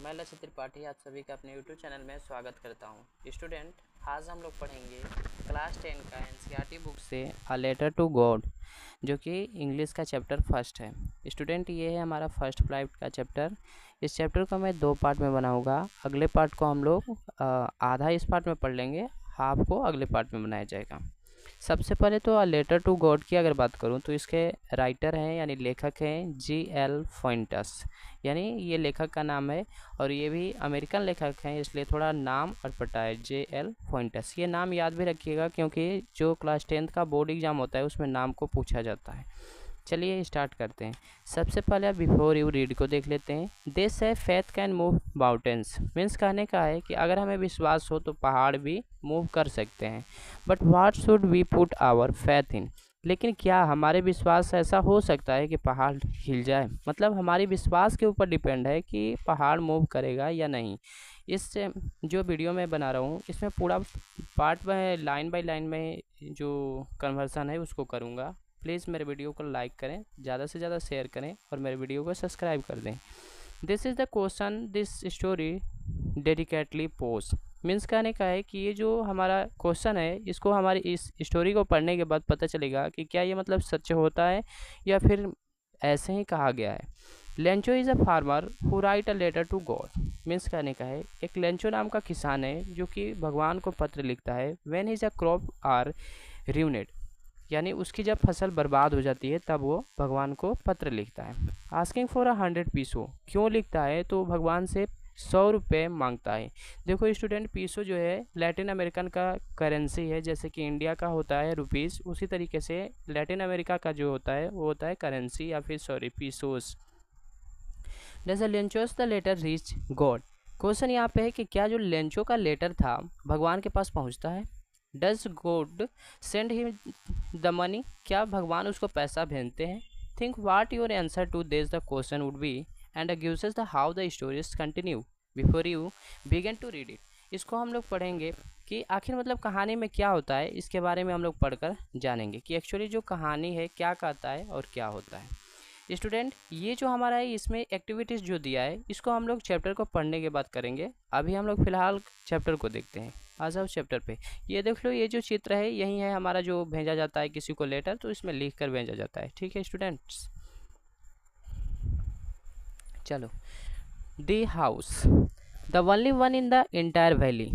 मैं लक्ष्य त्रिपाठी आप सभी का अपने YouTube चैनल में स्वागत करता हूँ। स्टूडेंट, आज हम लोग पढ़ेंगे क्लास 10 का एनसीईआरटी बुक से अ लेटर टू गॉड, जो कि इंग्लिश का चैप्टर फर्स्ट है। स्टूडेंट, ये है हमारा फर्स्ट फ्लाइट का चैप्टर। इस चैप्टर को मैं 2 पार्ट में बनाऊँगा। अगले पार्ट को हम लोग आधा इस पार्ट में पढ़ लेंगे, हाफ को अगले पार्ट में बनाया जाएगा। सबसे पहले तो अ लेटर टू गॉड की अगर बात करूं तो इसके राइटर हैं यानी लेखक हैं G.L. फॉइंटस, यानी ये लेखक का नाम है और ये भी अमेरिकन लेखक हैं, इसलिए थोड़ा नाम अटपटा है J.L. फॉइंटस। ये नाम याद भी रखिएगा क्योंकि जो क्लास 10th का बोर्ड एग्जाम होता है उसमें नाम को पूछा जाता है। चलिए स्टार्ट करते हैं। सबसे पहले बिफोर यू रीड को देख लेते हैं। दे से faith can move mountains, means कहने का है कि अगर हमें विश्वास हो तो पहाड़ भी मूव कर सकते हैं। But what should we put our faith in, लेकिन क्या हमारे विश्वास ऐसा हो सकता है कि पहाड़ हिल जाए? मतलब हमारे विश्वास के ऊपर डिपेंड है कि पहाड़ मूव करेगा या नहीं। इस जो वीडियो मैं बना रहा हूँ इसमें पूरा पार्ट में लाइन बाय लाइन में जो कन्वर्सन है उसको करूँगा। प्लीज़ मेरे वीडियो को लाइक करें, ज़्यादा से ज़्यादा शेयर करें और मेरे वीडियो को सब्सक्राइब कर दें। This is the question this story dedicatedly post, means कहने का है कि ये जो हमारा क्वेश्चन है इसको हमारी इस स्टोरी को पढ़ने के बाद पता चलेगा कि क्या ये मतलब सच होता है या फिर ऐसे ही कहा गया है। Lencho is a farmer who write a letter to God, means कहने का है एक लेंचो नाम का किसान है जो कि भगवान को पत्र लिखता है। When his a crop are ruined, यानी उसकी जब फसल बर्बाद हो जाती है तब वो भगवान को पत्र लिखता है। आस्किंग फॉर 100 पीसो, क्यों लिखता है तो भगवान से 100 रुपये मांगता है। देखो स्टूडेंट, पीसो जो है लैटिन अमेरिकन का करेंसी है, जैसे कि इंडिया का होता है रुपीज़, उसी तरीके से लैटिन अमेरिका का जो होता है वो होता है करेंसी या फिर sorry pesos. Does Lencho's the letter reach God, question यहाँ पे है कि क्या जो लेंचो का लेटर था भगवान के पास पहुँचता है। Does God send him the money, क्या भगवान उसको पैसा भेजते हैं। Think what your answer to this the question would be and gives us the how the stories continue before you begin to read it. इसको हम लोग पढ़ेंगे कि आखिर मतलब कहानी में क्या होता है, इसके बारे में हम लोग पढ़कर जानेंगे कि एक्चुअली जो कहानी है क्या कहता है और क्या होता है। स्टूडेंट, ये जो हमारा है इसमें एक्टिविटीज़ जो दिया है इसको हम लोग चैप्टर को पढ़ने के बाद करेंगे। अभी हम लोग फिलहाल चैप्टर को देखते हैं। आ जाओ चैप्टर पे। ये देख लो, ये जो चित्र है यही है हमारा जो भेजा जाता है किसी को लेटर, तो इसमें लिख कर भेजा जाता है। ठीक है स्टूडेंट्स, चलो। The house, the only one in the entire valley,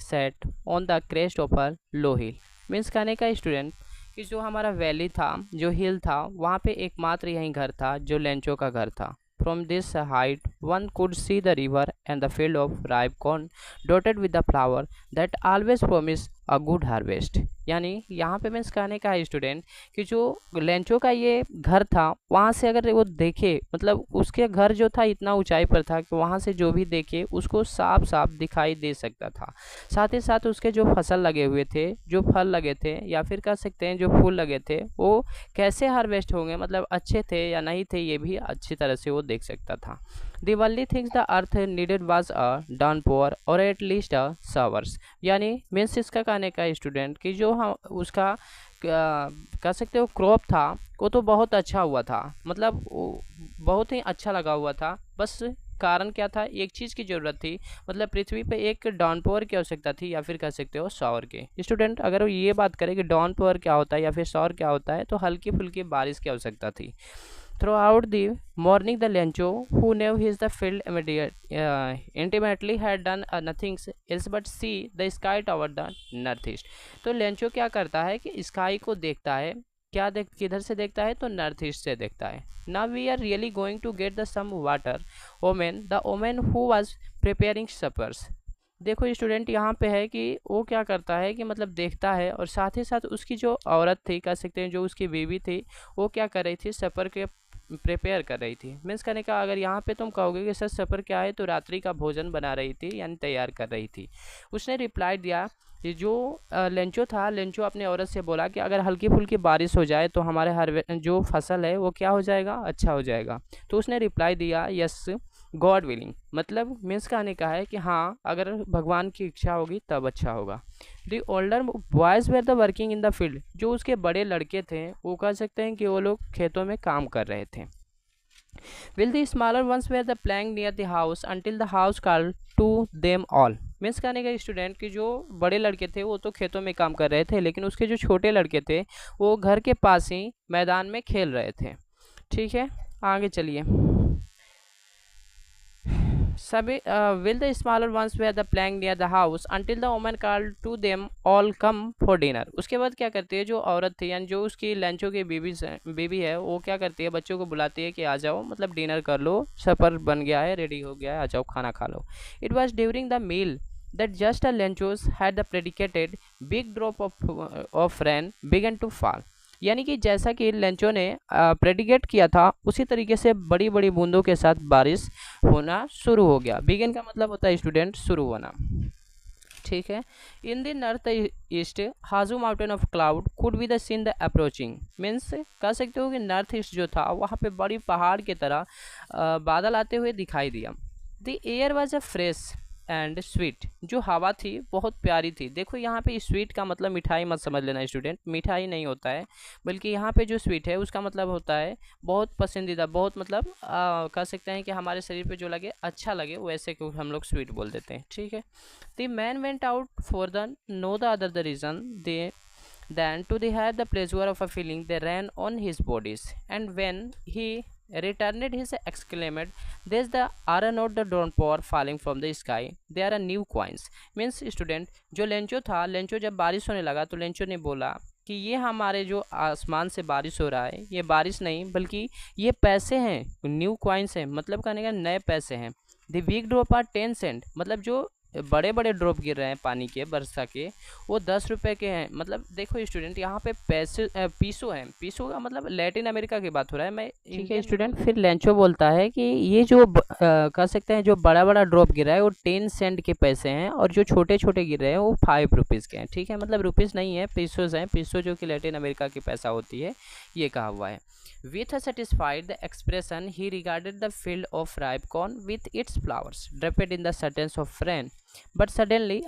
set on the crest of a low hill, means कहने का स्टूडेंट कि जो हमारा वैली था, जो हिल था, वहाँ पे एकमात्र यही घर था जो लेंचो का घर था। From this height one could see the river and the field of ripe corn dotted with the flower that always promise a good harvest, यानी यहाँ पे मीन्स कहने का है स्टूडेंट कि जो लेंचो का ये घर था वहाँ से अगर वो देखे, मतलब उसके घर जो था इतना ऊंचाई पर था कि वहाँ से जो भी देखे उसको साफ साफ दिखाई दे सकता था। साथ ही साथ उसके जो फसल लगे हुए थे, जो फल लगे थे या फिर कह सकते हैं जो फूल लगे थे, वो कैसे हार्वेस्ट होंगे, मतलब अच्छे थे या नहीं थे, ये भी अच्छी तरह से वो देख सकता था। The only things the earth needed was a downpour or at least a showers, यानी मीन्स इसका कहने का स्टूडेंट कि जो हम उसका कह सकते हो क्रॉप था वो तो बहुत अच्छा हुआ था, मतलब बहुत ही अच्छा लगा हुआ था। बस कारण क्या था, एक चीज़ की ज़रूरत थी, मतलब पृथ्वी पे एक डाउनपोर की आवश्यकता थी या फिर कह सकते हो शॉवर के। स्टूडेंट, अगर ये बात करें कि डाउनपोर क्या होता है या फिर शॉवर क्या होता है, तो हल्की फुल्की बारिश की आवश्यकता थी। Throughout the morning, the Lencho, who knew his the field intimately, had done nothing else but see the sky toward the northeast. तो लेंचो क्या करता है कि स्काई को देखता है, क्या देख किधर से देखता है तो नॉर्थ ईस्ट से देखता है। Now we are really going to get the some water omen, the omen who was preparing suppers. देखो स्टूडेंट, यहाँ पे है कि वो क्या करता है कि मतलब देखता है और साथ ही साथ उसकी जो औरत थी, कह सकते हैं जो उसकी बीवी थी, वो क्या कर रही थी, सपर के प्रिपेयर कर रही थी। मीन्स कहने का अगर यहाँ पे तुम कहोगे कि सर सपर क्या है, तो रात्रि का भोजन बना रही थी यानी तैयार कर रही थी। उसने रिप्लाई दिया कि जो लेंचो था, लेंचो अपने औरत से बोला कि अगर हल्की फुल्की बारिश हो जाए तो हमारे हर जो फसल है वो क्या हो जाएगा, अच्छा हो जाएगा। तो उसने रिप्लाई दिया यस गॉड विलिंग, मतलब मीन्स कहने का है कि हाँ अगर भगवान की इच्छा होगी तब अच्छा होगा। The older boys were the working in the field, जो उसके बड़े लड़के थे वो कह सकते हैं कि वो लोग खेतों में काम कर रहे थे। Will the smaller ones were the playing near the house until the house called to them all. Means कहने का स्टूडेंट कि जो बड़े लड़के थे वो तो खेतों में काम कर रहे थे, लेकिन उसके जो छोटे लड़के थे वो घर के पास ही मैदान में खेल रहे थे। ठीक है, आगे चलिए। सभी will the smaller ones were the playing near the house until the woman called to them all come for dinner. उसके बाद क्या करती है, जो औरत थी यानी जो उसकी लंचों की बीबी है, वो क्या करती है, बच्चों को बुलाती है कि आ जाओ, मतलब डिनर कर लो, सफर बन गया है, रेडी हो गया है, आ जाओ खाना खा लो। It was during the meal that just a lenchos had the predicated big drop of rain began to fall। यानी कि जैसा कि लेंचो ने प्रेडिकेट किया था उसी तरीके से बड़ी बड़ी बूंदों के साथ बारिश होना शुरू हो गया। बिगिन का मतलब होता है स्टूडेंट शुरू होना। ठीक है, in the north east huge mountain of cloud could be the seen the approaching. Means कह सकते हो कि नॉर्थ ईस्ट जो था वहाँ पे बड़ी पहाड़ की तरह बादल आते हुए दिखाई दिया। The air was a fresh and sweet. जो हवा थी बहुत प्यारी थी। देखो यहाँ पे स्वीट का मतलब मिठाई मत समझ लेना स्टूडेंट, मिठाई नहीं होता है, बल्कि यहाँ पे जो स्वीट है उसका मतलब होता है बहुत पसंदीदा, बहुत मतलब कह सकते हैं कि हमारे शरीर पे जो लगे, अच्छा लगे, वैसे को हम लोग स्वीट बोल देते हैं। ठीक है, the man went out for the no the other the reason they then to they had the pleasure of a feeling they ran on his bodies, and when he returned his exclaimed, there's the are not the downpour falling from the sky, there are new coins। Means student जो Lencho था, Lencho जब बारिश होने लगा तो Lencho ने बोला कि ये हमारे जो आसमान से बारिश हो रहा है, ये बारिश नहीं बल्कि ये पैसे हैं, न्यू कॉइन्स हैं, मतलब कहने का नए पैसे हैं। The big drop are 10 cent, मतलब जो बड़े बड़े ड्रॉप गिर रहे हैं पानी के, वर्षा के, वो 10 रुपये के हैं। मतलब देखो स्टूडेंट यहाँ पे पैसे पीसो हैं, पीसो का मतलब लैटिन अमेरिका की बात हो रहा है। मैं ठीक है स्टूडेंट, फिर लेंचो बोलता है कि ये जो कह सकते हैं जो बड़ा बड़ा ड्रॉप गिर रहा है वो 10 सेंट के पैसे हैं, और जो छोटे छोटे गिर रहे हैं वो 5 रुपीज़ के हैं। ठीक है, मतलब रुपीज़ नहीं है, पीसोज हैं, पीसो जो कि लैटिन अमेरिका की पैसा होती है, ये कहा हुआ है। With a satisfied the expression, he regarded the field of ripe corn with its flowers draped in the curtains of rain। But suddenly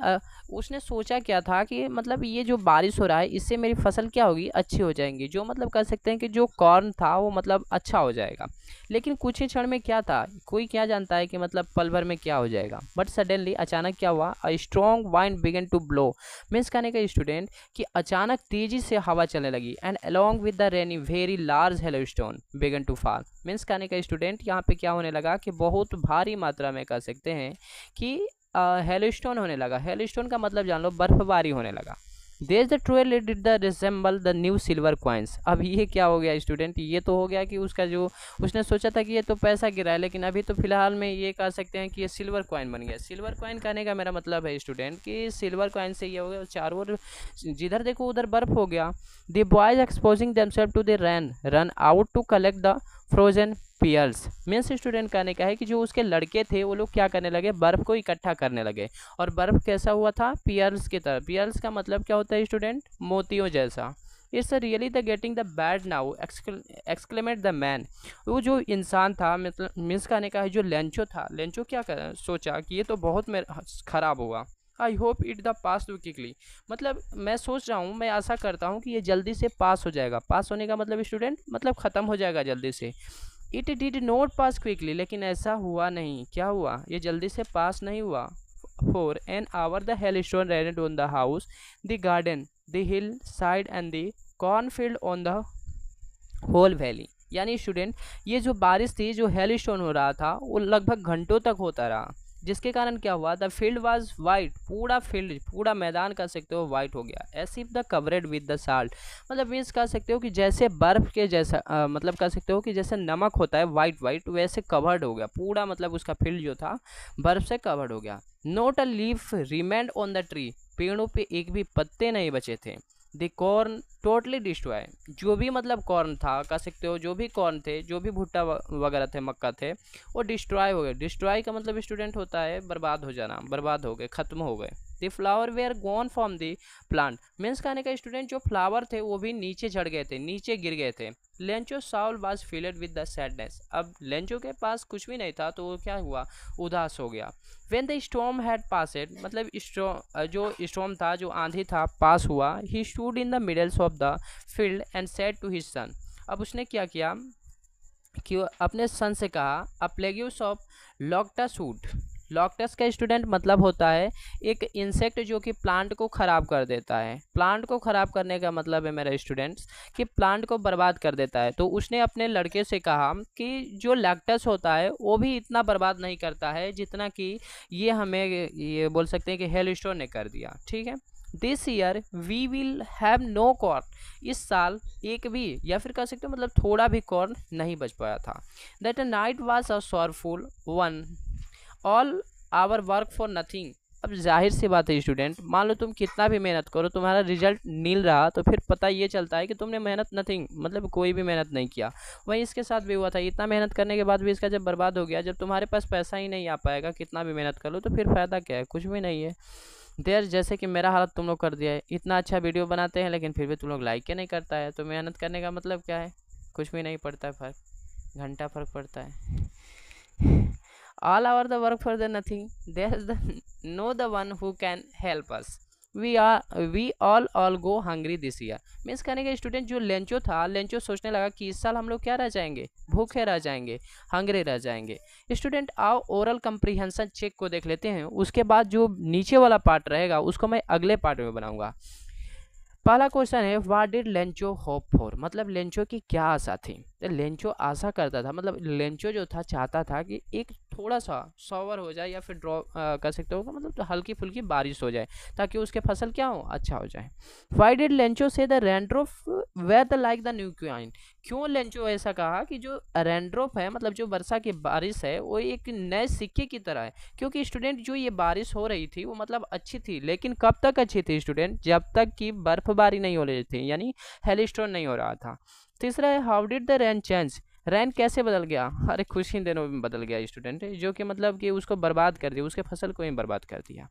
उसने सोचा क्या था कि मतलब ये जो बारिश हो रहा है इससे मेरी फसल क्या होगी, अच्छी हो जाएंगी, जो मतलब कह सकते हैं कि जो कॉर्न था वो मतलब अच्छा हो जाएगा। लेकिन कुछ ही क्षण में क्या था, कोई क्या जानता है कि मतलब पल भर में क्या हो जाएगा। बट सडनली अचानक क्या हुआ, a strong wind began to blow. Means कहने का स्टूडेंट कि अचानक तेजी से हवा चलने लगी, and along with the rain very large hailstone began to fall. Means कहने का स्टूडेंट यहाँ पे क्या होने लगा कि बहुत भारी मात्रा में कह सकते हैं कि हेलोस्टोन होने लगा। हेलोस्टोन का मतलब जान लो, बर्फबारी होने लगा। देश the twelve did the resemble the new silver coins. अब ये क्या हो गया स्टूडेंट, ये तो हो गया कि उसका जो उसने सोचा था कि ये तो पैसा गिरा है, लेकिन अभी तो फिलहाल में ये कह सकते हैं कि ये सिल्वर कॉइन बन गया। सिल्वर कॉइन कहने का मेरा मतलब है स्टूडेंट कि सिल्वर कॉइन से ये हो गया, चारों ओर जिधर देखो उधर बर्फ हो गया। The boys exposing themselves to the run run out to collect the frozen pearls. Means student कहने का है कि जो उसके लड़के थे वो लोग क्या करने लगे, बर्फ को इकट्ठा करने लगे। और बर्फ कैसा हुआ था, पियर्स की तरह। पियर्स का मतलब क्या होता है स्टूडेंट, मोतियों जैसा। It's really the getting the bad now exclaimed the man. वो जो इंसान था, मतलब मीन्स कहने का है जो लेंचो था, लेंचो क्या कर सोचा कि ये तो बहुत खराब हुआ। I hope it the pass too quickly, मतलब मैं सोच रहा हूँ, मैं आशा करता हूँ कि ये जल्दी से पास हो जाएगा। पास होने का मतलब स्टूडेंट मतलब ख़त्म हो जाएगा जल्दी से। It did not pass quickly, लेकिन ऐसा हुआ नहीं। क्या हुआ, ये जल्दी से पास नहीं हुआ। For an hour the hailstone rained on the house, the garden, the hillside and the cornfield on the whole valley. यानी स्टूडेंट ये जो बारिश थी, जो हेलस्टोन हो रहा था, वो लगभग घंटों तक होता रहा, जिसके कारण क्या हुआ, द फील्ड वाज वाइट। पूरा फील्ड, पूरा मैदान कह सकते हो वाइट हो गया। As if the covered with the salt, मतलब मीन्स कह सकते हो कि जैसे बर्फ के जैसा मतलब कह सकते हो कि जैसे नमक होता है वाइट वाइट, वैसे कवर्ड हो गया पूरा, मतलब उसका फील्ड जो था बर्फ से कवर्ड हो गया। Note a leaf remained on the tree, पेड़ों पे एक भी पत्ते नहीं बचे थे। द कॉर्न टोटली डिस्ट्रॉय, जो भी मतलब कॉर्न था कह सकते हो, जो भी कॉर्न थे, जो भी भुट्टा वगैरह थे, मक्का थे, वो डिस्ट्रॉय हो गए। डिस्ट्रॉय का मतलब स्टूडेंट होता है बर्बाद हो जाना, बर्बाद हो गए, खत्म हो गए। The flower were gone from the plant. Means कहने का स्टूडेंट जो फ्लावर थे वो भी नीचे झड़ गए थे, नीचे गिर गए थे। Lencho Saul was field with the sadness. अब लेंचो के पास कुछ भी नहीं था तो वो क्या हुआ, उदास हो गया। When the storm had passed, मतलब जो स्टॉर्म था, जो आंधी था, पास हुआ। He stood in the middle of the field and said to his son। अब उसने क्या किया कि अपने सन से कहा अ प्लेग्यूस ऑफ लॉक्टस वुड। लॉक्टस का स्टूडेंट मतलब होता है एक इंसेक्ट जो कि प्लांट को ख़राब कर देता है। प्लांट को ख़राब करने का मतलब है मेरे स्टूडेंट्स कि प्लांट को बर्बाद कर देता है। तो उसने अपने लड़के से कहा कि जो लैक्टस होता है वो भी इतना बर्बाद नहीं करता है जितना कि ये हमें ये बोल सकते हैं कि हेलस्टोन ने कर दिया। ठीक है, this year we will have no corn. इस साल एक भी या फिर कह सकते हो मतलब थोड़ा भी कॉर्न नहीं बच पाया था। That night was a sorrowful one, all our work for nothing. अब जाहिर सी बात है स्टूडेंट, मान लो तुम कितना भी मेहनत करो तुम्हारा रिजल्ट नील रहा तो फिर पता ये चलता है कि तुमने मेहनत नथिंग मतलब कोई भी मेहनत नहीं किया। वहीं इसके साथ भी हुआ था, इतना मेहनत करने के बाद भी इसका जब बर्बाद हो गया, जब तुम्हारे पास पैसा ही नहीं आ पाएगा कितना भी मेहनत कर लो तो फिर फ़ायदा क्या है, कुछ भी नहीं है। देर जैसे कि मेरा हालत तुम लोग कर दिया है, इतना अच्छा वीडियो बनाते हैं लेकिन फिर भी तुम लोग लाइक ही नहीं करता है, तो मेहनत करने का मतलब क्या है, कुछ भी नहीं पड़ता है, फर्क घंटा फर्क पड़ता है। all our the work for the nothing, there's the no the one who can help us, we all go hungry this year। Means कहने का स्टूडेंट जो लेंचो था, लेंचो सोचने लगा कि इस साल हम लोग क्या रह जाएंगे, भूखे रह जाएंगे, हंग्रे रह जाएंगे। स्टूडेंट आओ ओरल कंप्रीहेंशन चेक को देख लेते हैं, उसके बाद जो नीचे वाला पार्ट रहेगा उसको मैं अगले पार्ट में बनाऊंगा। पहला क्वेश्चन है what did Lencho hope for, मतलब लेंचो की क्या आशा थी। तो लेंचो आशा करता था, मतलब लेंचो जो था चाहता था कि एक थोड़ा सा सॉवर हो जाए या फिर ड्रॉप कर सकते हो मतलब तो हल्की फुल्की बारिश हो जाए ताकि उसके फसल क्या हो, अच्छा हो जाए। Why did Lencho say the raindrop were the like the new coin, क्यों लेंचो ऐसा कहा कि जो रैंड्रोफ है मतलब जो वर्षा की बारिश है वो एक नए सिक्के की तरह है। क्योंकि स्टूडेंट जो ये बारिश हो रही थी वो मतलब अच्छी थी, लेकिन कब तक अच्छी थी स्टूडेंट, जब तक कि बर्फबारी नहीं हो रही थी यानी हेलस्टोन नहीं हो रहा था। तीसरा है how did the rain change, rain कैसे बदल गया, अरे कुछ ही दिनों में बदल गया स्टूडेंट, जो कि मतलब कि उसको बर्बाद कर दिया, उसके फसल को ही बर्बाद कर दिया।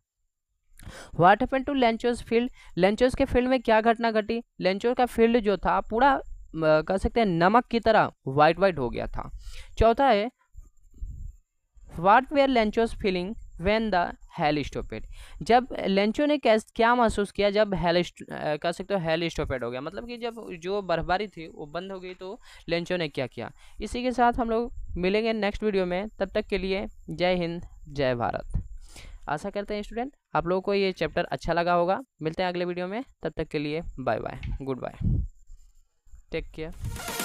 व्हाट हैपेंड टू लेंचोस फील्ड, लेंचोस के फील्ड में क्या घटना घटी, लेंचोस का फील्ड जो था पूरा कह सकते हैं नमक की तरह वाइट वाइट हो गया था। चौथा है what were Lencho's feeling when the hail stopped, जब लेंचो ने क्या महसूस किया जब कह सकते हो हेल स्टॉपेड हो गया, मतलब कि जब जो बर्फबारी थी वो बंद हो गई तो लेंचो ने क्या किया। इसी के साथ हम लोग मिलेंगे नेक्स्ट वीडियो में, तब तक के लिए जय हिंद जय भारत। आशा करते हैं स्टूडेंट आप लोगों को ये चैप्टर अच्छा लगा होगा। मिलते हैं अगले वीडियो में, तब तक के लिए bye bye, goodbye, take care.